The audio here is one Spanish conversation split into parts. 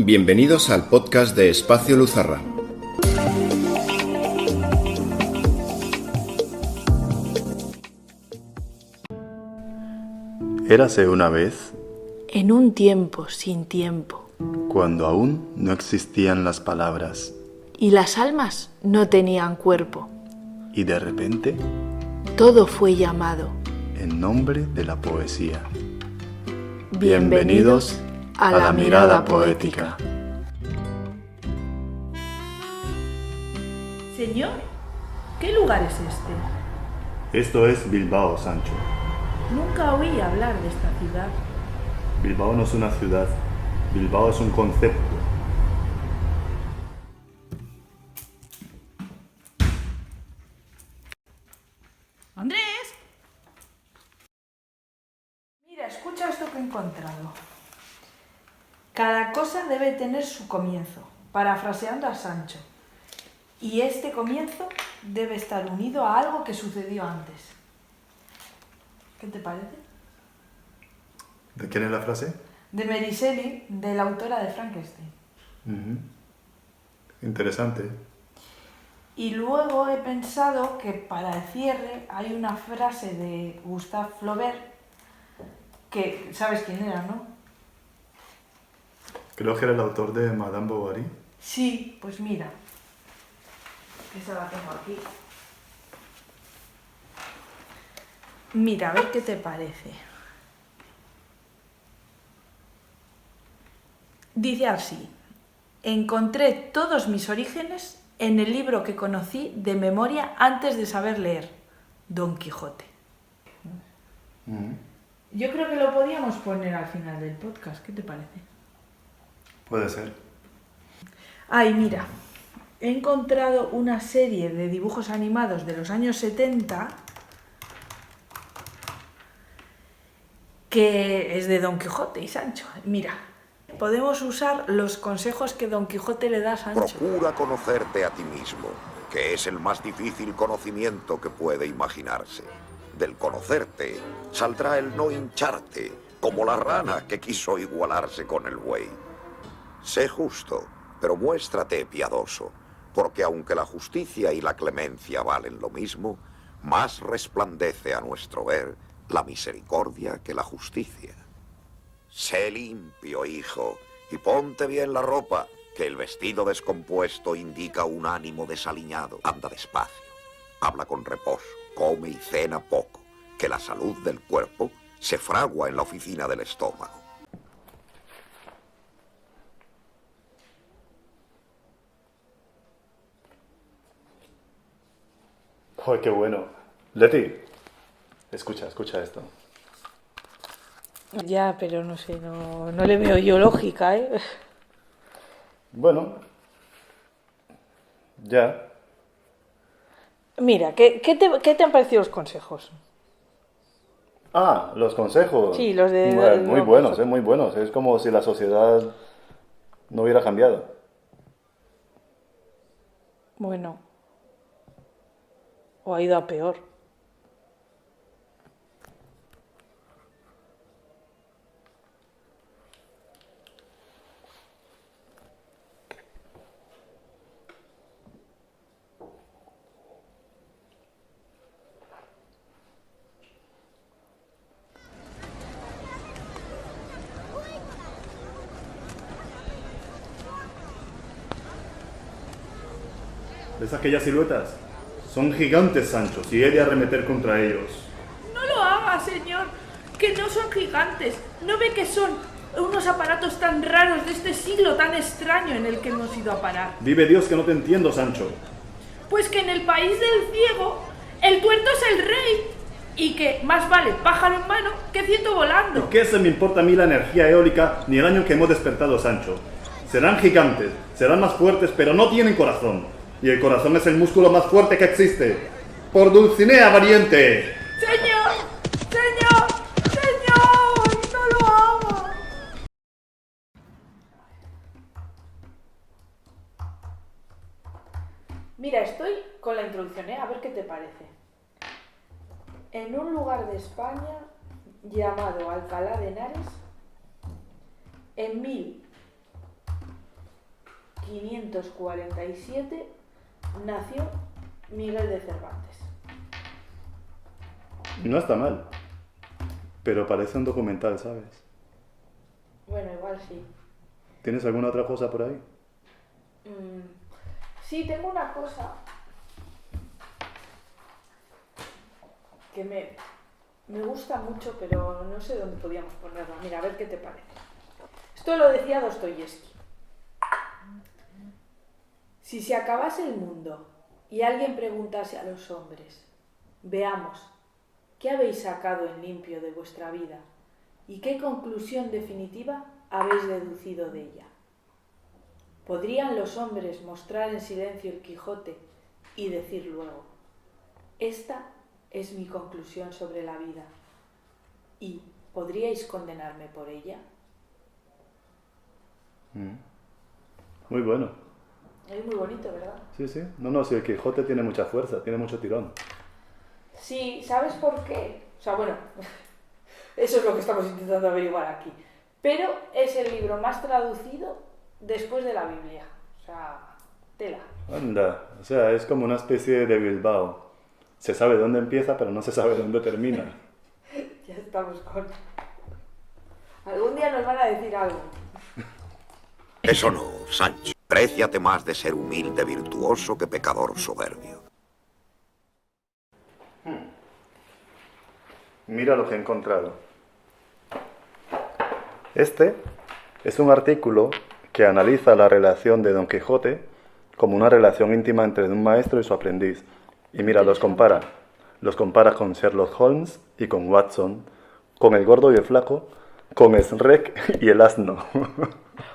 Bienvenidos al podcast de Espacio Luzarra. Érase una vez, en un tiempo sin tiempo, cuando aún no existían las palabras, y las almas no tenían cuerpo. y de repente, Todo fue llamado. en nombre de la poesía. Bienvenidos a la mirada poética. Señor, ¿qué lugar es este? Esto es Bilbao, Sancho. Nunca oí hablar de esta ciudad. Bilbao no es una ciudad, Bilbao es un concepto. ¡Andrés! Mira, escucha esto que he encontrado. Cada cosa debe tener su comienzo, parafraseando a Sancho. Y este comienzo debe estar unido a algo que sucedió antes. ¿Qué te parece? ¿De quién es la frase? De Mary Shelley, de la autora de Frankenstein. Interesante. Y luego he pensado que para el cierre hay una frase de Gustave Flaubert, que sabes quién era, ¿no? Creo que era el autor de Madame Bovary. Sí, pues mira, esa la tengo aquí. Mira, a ver qué te parece. Dice así: encontré todos mis orígenes en el libro que conocí de memoria antes de saber leer, Don Quijote. Yo creo que lo podíamos poner al final del podcast, ¿qué te parece? Puede ser. Ay, mira, he encontrado una serie de dibujos animados de los años 70 que es de Don Quijote y Sancho. Mira, podemos usar los consejos que Don Quijote le da a Sancho. Procura conocerte a ti mismo, que es el más difícil conocimiento que puede imaginarse. Del conocerte saldrá el no hincharte, como la rana que quiso igualarse con el buey. Sé justo, pero muéstrate piadoso, porque aunque la justicia y la clemencia valen lo mismo, más resplandece a nuestro ver la misericordia que la justicia. Sé limpio, hijo, y ponte bien la ropa, que el vestido descompuesto indica un ánimo desaliñado. Anda despacio, habla con reposo, come y cena poco, que la salud del cuerpo se fragua en la oficina del estómago. ¡Ay, qué bueno! Leti, escucha esto. Ya, pero no sé, no le veo yo lógica, ¿eh? Bueno, ya. Mira, ¿qué te han parecido los consejos? Ah, los consejos. Sí, los de... Bueno, muy Don buenos, Quijote. muy buenos. Es como si la sociedad no hubiera cambiado. Bueno, o ha ido a peor. ¿Ves aquellas siluetas? Son gigantes, Sancho, si he de arremeter contra ellos. No lo haga, señor, que no son gigantes. ¿No ve que son unos aparatos tan raros de este siglo tan extraño en el que hemos ido a parar? Vive Dios que no te entiendo, Sancho. Pues que en el país del ciego, el tuerto es el rey. Y que más vale pájaro en mano que ciento volando. ¿Y qué se me importa a mí la energía eólica ni el año en que hemos despertado, Sancho? Serán gigantes, serán más fuertes, pero no tienen corazón. Y el corazón es el músculo más fuerte que existe. ¡Por Dulcinea, valiente! ¡Señor! ¡Señor! ¡Señor! ¡No lo haga! Mira, estoy con la introducción, ¿eh? A ver qué te parece. En un lugar de España llamado Alcalá de Henares, en 1547 nació Miguel de Cervantes. No está mal, pero parece un documental, ¿sabes? Bueno, igual sí. ¿Tienes alguna otra cosa por ahí? Sí, tengo una cosa que me gusta mucho, pero no sé dónde podíamos ponerla. Mira, a ver qué te parece. Esto lo decía Dostoyevsky. Si se acabase el mundo y alguien preguntase a los hombres, veamos, ¿qué habéis sacado en limpio de vuestra vida? ¿Y qué conclusión definitiva habéis deducido de ella? ¿Podrían los hombres mostrar en silencio el Quijote y decir luego, esta es mi conclusión sobre la vida, y podríais condenarme por ella? Muy bueno. Es muy bonito, ¿verdad? Sí, sí. No, si el Quijote tiene mucha fuerza, tiene mucho tirón. Sí, ¿sabes por qué? O sea, bueno, eso es lo que estamos intentando averiguar aquí. Pero es el libro más traducido después de la Biblia. O sea, tela. Anda, o sea, es como una especie de Bilbao. Se sabe dónde empieza, pero no se sabe dónde termina. Ya estamos con... Algún día nos van a decir algo. Eso no, Sancho. Préciate más de ser humilde virtuoso que pecador soberbio. Mira lo que he encontrado. Este es un artículo que analiza la relación de Don Quijote como una relación íntima entre un maestro y su aprendiz. Y mira, los compara. Los compara con Sherlock Holmes y con Watson, con el gordo y el flaco, con Shrek y el asno.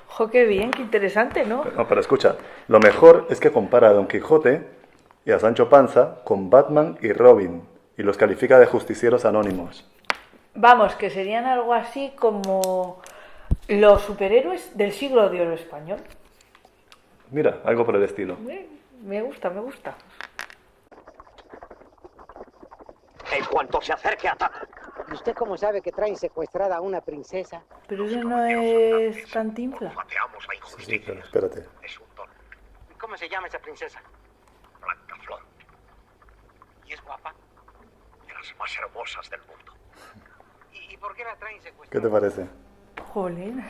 ¡Jo, qué bien, qué interesante!, ¿no? No, pero escucha, lo mejor es que compara a Don Quijote y a Sancho Panza con Batman y Robin, y los califica de justicieros anónimos. Vamos, que serían algo así como los superhéroes del siglo de oro español. Mira, algo por el estilo. Me gusta, me gusta. En cuanto se acerque, ataca. ¿Y usted cómo sabe que traen secuestrada a una princesa? Pero eso no es Cantinflas. Bateamos la Sí, injusticia. pero espérate. Es un don. ¿Cómo se llama esa princesa? Blancaflor. ¿Y es guapa? De las más hermosas del mundo. ¿Y por qué la traen ¿Qué secuestrada? te parece? Jolín.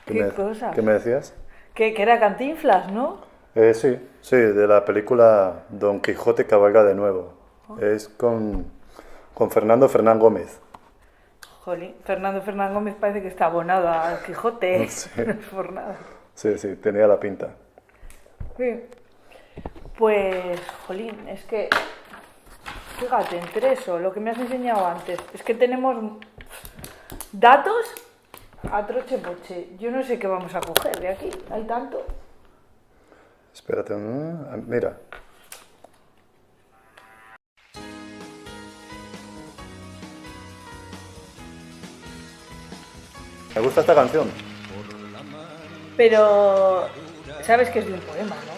¿Qué Qué me, cosas. ¿Qué me decías? Que era Cantinflas, ¿no? Sí, de la película Don Quijote cabalga de nuevo. Es con Fernando Fernán Gómez. Jolín, Fernando Fernán Gómez parece que está abonado al Quijote. Sí. No es por nada. Sí, tenía la pinta. Sí. Pues, jolín, es que... Fíjate, entre eso, lo que me has enseñado antes, es que tenemos datos a troche poche. Yo no sé qué vamos a coger de aquí, hay tanto. Espérate, mira. Me gusta esta canción. Pero, sabes que es de un poema, ¿no?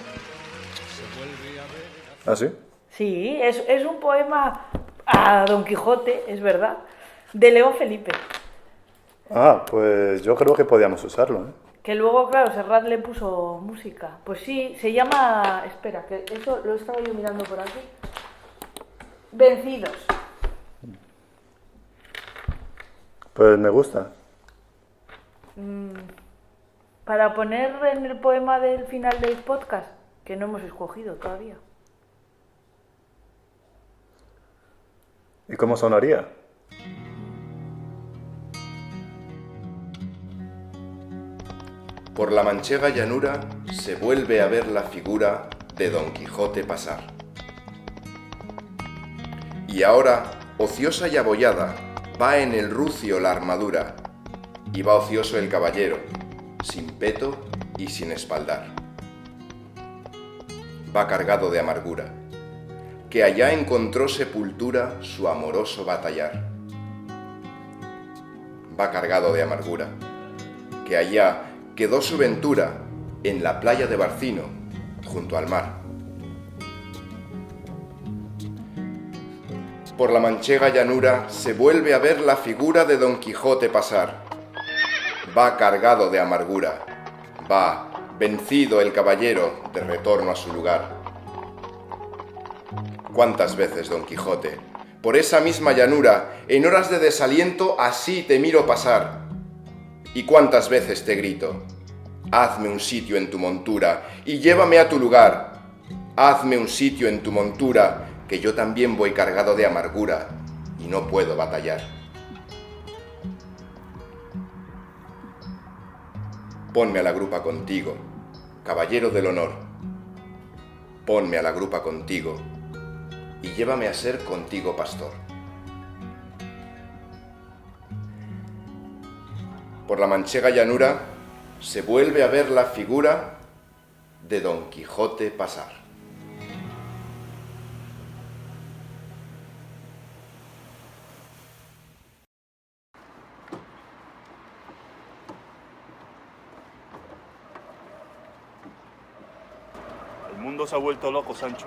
¿Ah, sí? Sí, es un poema a Don Quijote, es verdad, de León Felipe. Ah, pues yo creo que podíamos usarlo, ¿eh? Que luego, claro, Serrat le puso música. Pues sí, se llama... Espera, que eso lo estaba yo mirando por aquí. Vencidos. Pues me gusta. Para poner en el poema del final del podcast, que no hemos escogido todavía. ¿Y cómo sonaría? Por la manchega llanura se vuelve a ver la figura de Don Quijote pasar. Y ahora, ociosa y abollada, va en el rucio la armadura, y va ocioso el caballero, sin peto y sin espaldar. Va cargado de amargura, que allá encontró sepultura su amoroso batallar. Va cargado de amargura, que allá quedó su ventura en la playa de Barcino, junto al mar. Por la manchega llanura se vuelve a ver la figura de Don Quijote pasar. Va cargado de amargura, va vencido el caballero de retorno a su lugar. ¿Cuántas veces, Don Quijote, por esa misma llanura, en horas de desaliento, así te miro pasar? ¿Y cuántas veces te grito? Hazme un sitio en tu montura y llévame a tu lugar. Hazme un sitio en tu montura, que yo también voy cargado de amargura y no puedo batallar. Ponme a la grupa contigo, caballero del honor. Ponme a la grupa contigo y llévame a ser contigo pastor. Por la manchega llanura se vuelve a ver la figura de Don Quijote pasar. El mundo se ha vuelto loco, Sancho.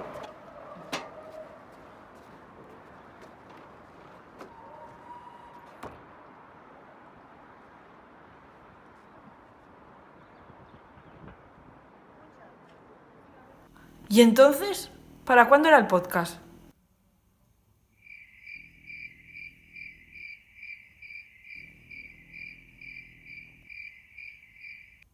¿Y entonces? ¿Para cuándo era el podcast?